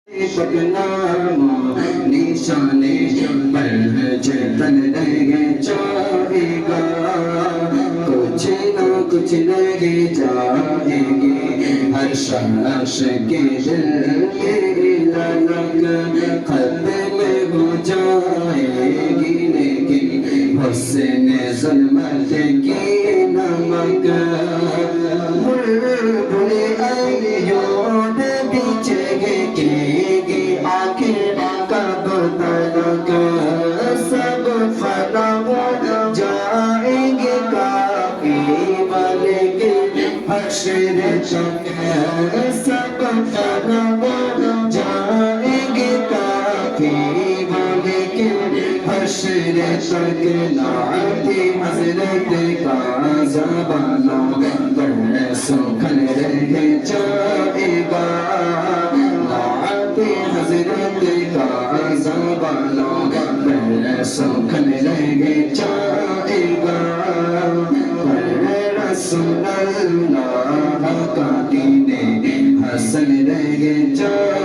बदनामा निशाने पर चेतन रह जाएगा, कुछ ना कुछ रह जाएगी। हर शख्स के दिल की ललक खत्म हो जाएगी, लेकिन हुस्न ज़ुल्मत की नमक बुलबुल अय्यूब बिछेगी आखिर कब तक, सब फना हो जाएंगे काफी वाले के हश्र तक, सब फना हो जाएंगे काफी वाले के हश्र तक। नाते हज़रत का ज़बाना पर सुखन रह जाएगा, नाते हज़रत का ज़बाना पर सुखन रह जाएगा। रसूल अल्लाह का दीन हसन रह जाएगा।